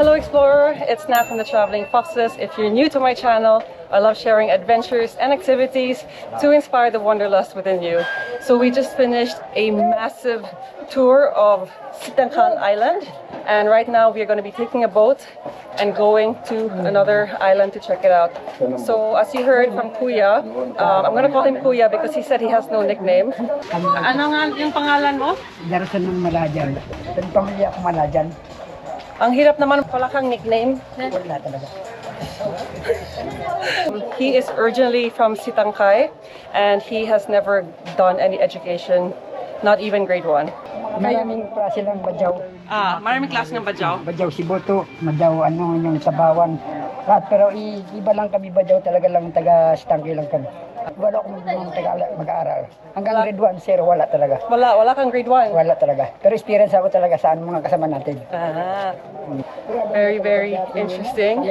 Hello Explorer, it's Nat from the Traveling Foxes. If you're new to my channel, I love sharing adventures and activities to inspire the wanderlust within you. So we just finished a massive tour of Sitangkai Island, and right now we are going to be taking a boat and going to another island to check it out. So as you heard from Kuya, I'm going to call him Kuya because he said he has no nickname. Ano nga yung pangalan mo? Darasan ng Malajan. Pamilya ko Malajan. Ang hirap naman pala kang nickname. Wala talaga. He is originally from Sitangkai and he has never done any education, not even grade 1. Maraming klase ng badyaw. Maraming klase ng badyaw. Badyaw Siboto, badyaw yung Sabawan. Lahat, pero iba lang kami badyaw, talaga lang taga Sitangkai lang kami. Wala akong mag-aaral. Hanggang grade 1, zero, wala talaga. Wala kang grade 1? Wala talaga. Pero experience ako talaga sa mga kasama natin. Very, very interesting.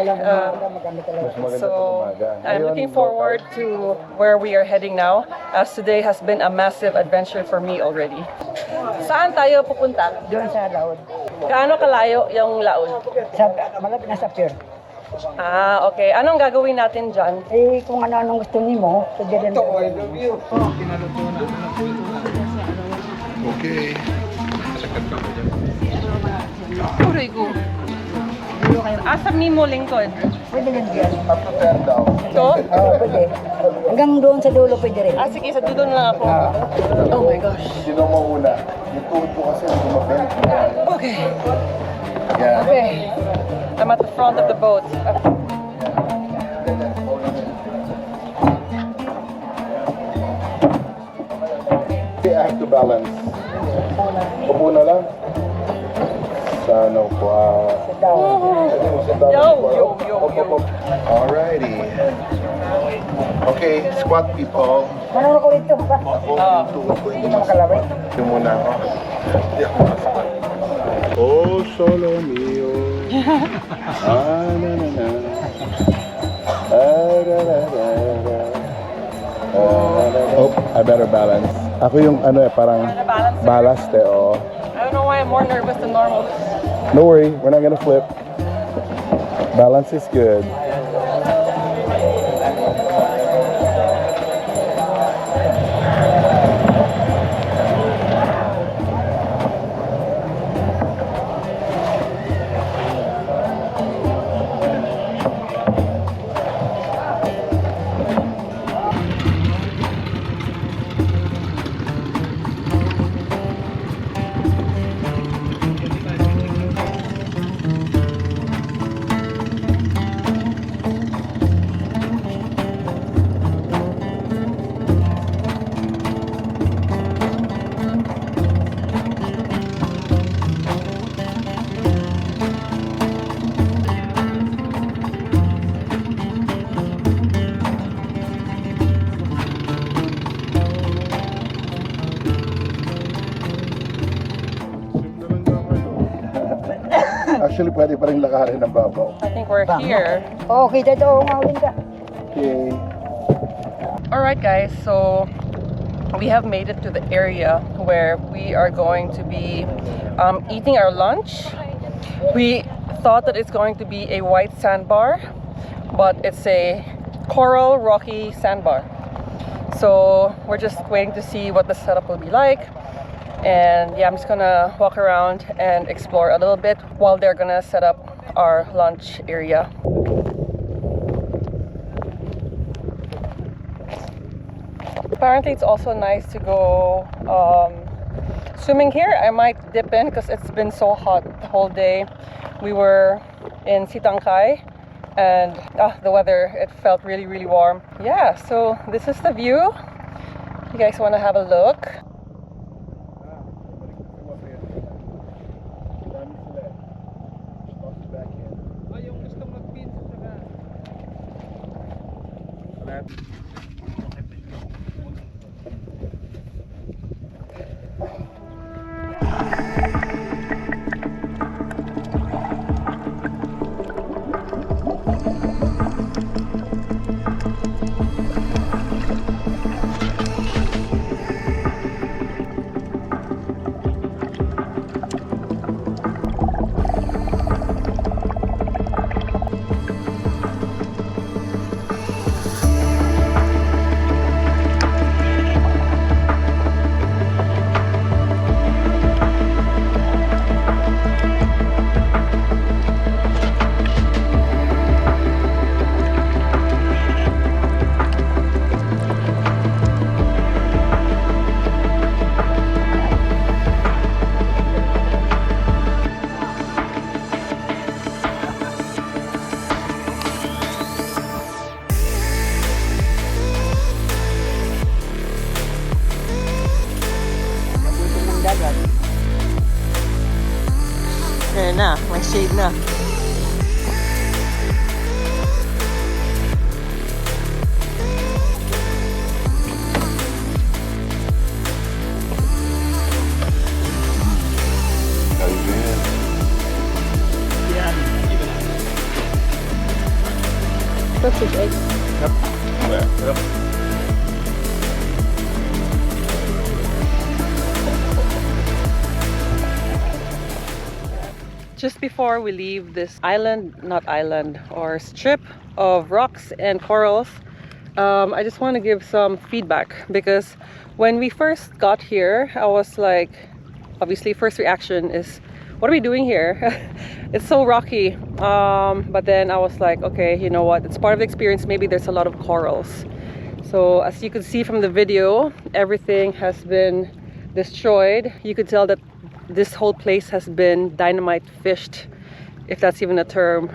So, I'm looking forward to where we are heading now, as today has been a massive adventure for me already. Saan tayo pupunta? Doon sa Laod. Gaano kalayo yung Laod? Malapit na sa pier. Okay. Anong gagawin natin dyan? Kung ano-anong gusto nimo, pwede rin. Okay. Uray ko. Asa mo lingkod? Pwede rin yan. Prepare daw. Ito? Oo, pwede. Hanggang doon sa dulo pwede rin. Sige, sa dudon lang ako. Oh my gosh. Sino mauna? Yung tuhod ko kasi lumabend. Okay. Yeah. Okay. I'm at the front of the boat. Okay, I have to balance. Upo na lang. Sa ano po, Yo. Alrighty. Okay, squat people. Manong ko rito ba? Ako, yung tuhod ko. Hindi mo makalaway. Ito muna ako. Hindi ako masakit. Oh, solo mio. Na. Oh, I better balance. Ako yung ano parang ballast oh. I don't know why I'm more nervous than normal. No worry, we're not gonna flip. Balance is good. Actually, pwede pa rin lakarin ng babaw. I think we're here. Okay, dito umawin ka. Okay. Alright guys, so we have made it to the area where we are going to be eating our lunch. We thought that it's going to be a white sandbar, but it's a coral rocky sandbar. So we're just waiting to see what the setup will be like. And yeah, I'm just gonna walk around and explore a little bit while they're gonna set up our lunch area. Apparently it's also nice to go swimming here. I might dip in because it's been so hot the whole day. We were in Sitangkai and the weather, it felt really, really warm. Yeah, so this is the view. You guys want to have a look? May shade na. Fish egg. Yep. Yep. Just before we leave this island, not island, or strip of rocks and corals, I just want to give some feedback, because when we first got here, I was like, obviously first reaction is, what are we doing here? It's so rocky. But then I was like, okay, you know what? It's part of the experience. Maybe there's a lot of corals. So as you could see from the video, everything has been destroyed. You could tell that this whole place has been dynamite fished, if that's even a term.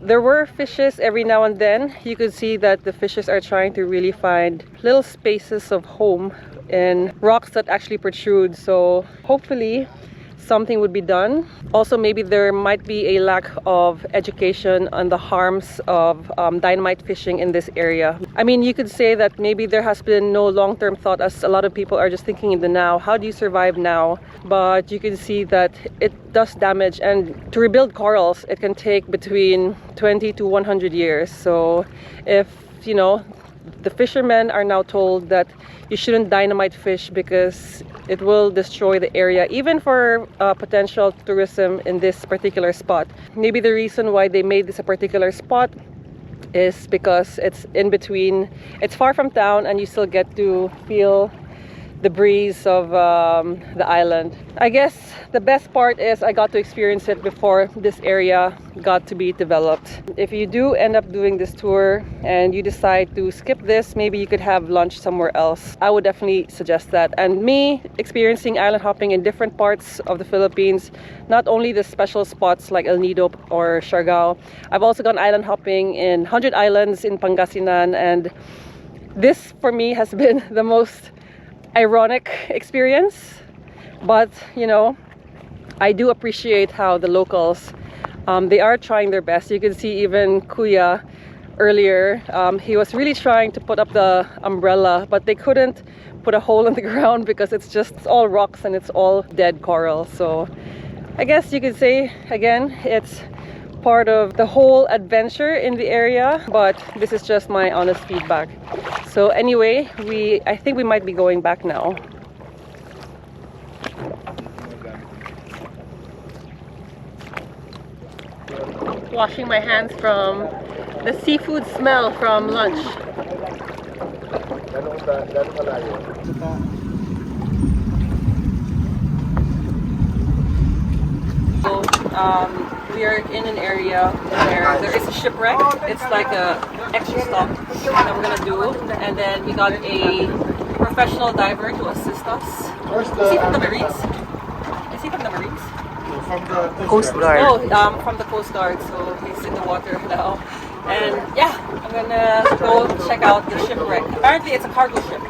There were fishes every now and then. You could see that the fishes are trying to really find little spaces of home in rocks that actually protrude. So hopefully something would be done. Also, maybe there might be a lack of education on the harms of dynamite fishing in this area. I mean, you could say that maybe there has been no long-term thought, as a lot of people are just thinking in the now. How do you survive now? But you can see that it does damage, and to rebuild corals, it can take between 20 to 100 years. So if, you know, the fishermen are now told that you shouldn't dynamite fish because it will destroy the area, even for potential tourism in this particular spot. Maybe the reason why they made this a particular spot is because it's in between, it's far from town, and you still get to feel the breeze of the island. I guess the best part is I got to experience it before this area got to be developed. If you do end up doing this tour and you decide to skip this, maybe you could have lunch somewhere else. I would definitely suggest that. And me experiencing island hopping in different parts of the Philippines, not only the special spots like El Nido or Siargao, I've also gone island hopping in 100 Islands in Pangasinan, and this for me has been the most ironic experience. But you know, I do appreciate how the locals, they are trying their best. You can see even Kuya earlier, he was really trying to put up the umbrella, but they couldn't put a hole in the ground because it's all rocks and it's all dead coral. So I guess you could say, again, it's part of the whole adventure in the area, but this is just my honest feedback. So anyway, I think we might be going back now. Washing my hands from the seafood smell from lunch. So we are in an area where there is a shipwreck. It's like a extra stop that we're gonna do, and then we got a professional diver to assist us. Is he from the Marines? Is he from the Marines? From the Coast Guard. Oh, from the Coast Guard, so he's in the water now. And yeah, I'm gonna go check out the shipwreck. Apparently it's a cargo ship.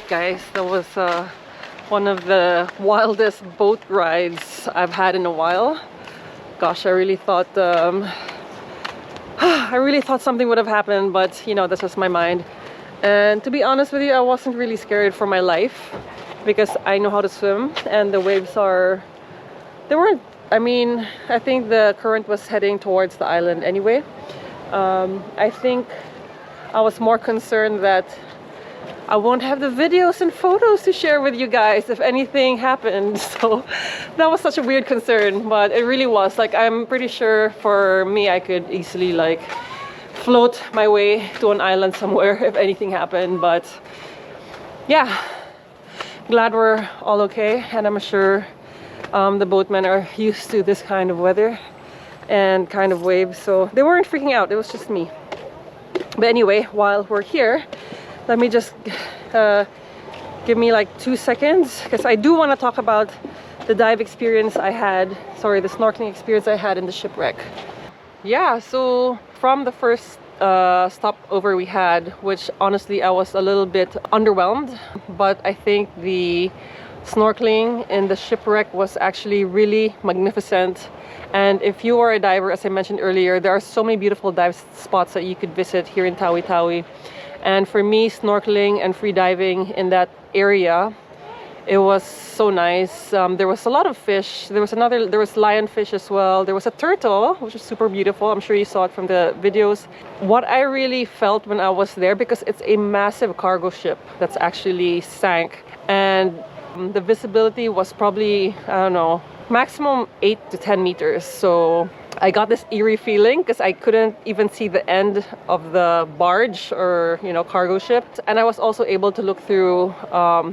Alright guys, that was one of the wildest boat rides I've had in a while. Gosh, I really thought something would have happened, but you know, that's just my mind. And to be honest with you, I wasn't really scared for my life because I know how to swim, and the waves I mean, I think the current was heading towards the island anyway. I think I was more concerned that I won't have the videos and photos to share with you guys if anything happened. So that was such a weird concern, but it really was. Like, I'm pretty sure for me, I could easily like float my way to an island somewhere if anything happened. But yeah, glad we're all okay, and I'm sure the boatmen are used to this kind of weather and kind of waves, so they weren't freaking out. It was just me. But anyway, while we're here, let me just give me like 2 seconds, because I do want to talk about the dive experience I had, sorry, the snorkeling experience I had in the Shipwreck. Yeah, so from the first stopover we had, which honestly I was a little bit underwhelmed, but I think the snorkeling in the Shipwreck was actually really magnificent. And if you are a diver, as I mentioned earlier, there are so many beautiful dive spots that you could visit here in Tawi-Tawi. And for me, snorkeling and free diving in that area, it was so nice. There was a lot of fish. There was lionfish as well. There was a turtle, which was super beautiful. I'm sure you saw it from the videos. What I really felt when I was there, because it's a massive cargo ship that's actually sank, and the visibility was probably, I don't know, maximum 8 to 10 meters. So I got this eerie feeling because I couldn't even see the end of the barge or, you know, cargo ship. And I was also able to look through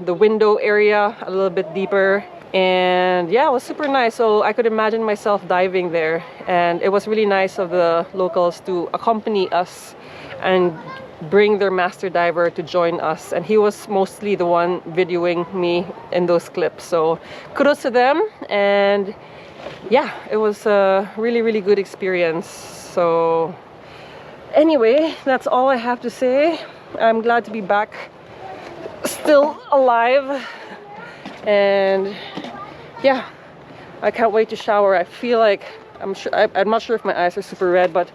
the window area a little bit deeper. And yeah, it was super nice. So I could imagine myself diving there. And it was really nice of the locals to accompany us and bring their master diver to join us, and he was mostly the one videoing me in those clips, so kudos to them. And yeah, it was a really good experience. So anyway, that's all I have to say. I'm glad to be back, still alive, and yeah, I can't wait to shower. I feel like I'm not sure if my eyes are super red, but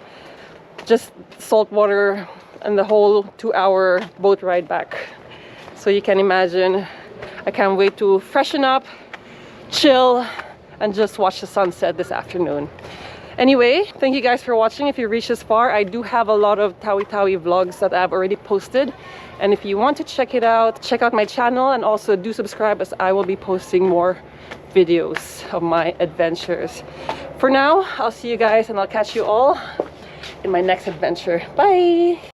just salt water and the whole 2-hour boat ride back. So you can imagine, I can't wait to freshen up, chill, and just watch the sunset this afternoon. Anyway, thank you guys for watching. If you reached this far, I do have a lot of Tawi-Tawi vlogs that I've already posted. And if you want to check it out, check out my channel, and also do subscribe, as I will be posting more videos of my adventures. For now, I'll see you guys, and I'll catch you all in my next adventure. Bye!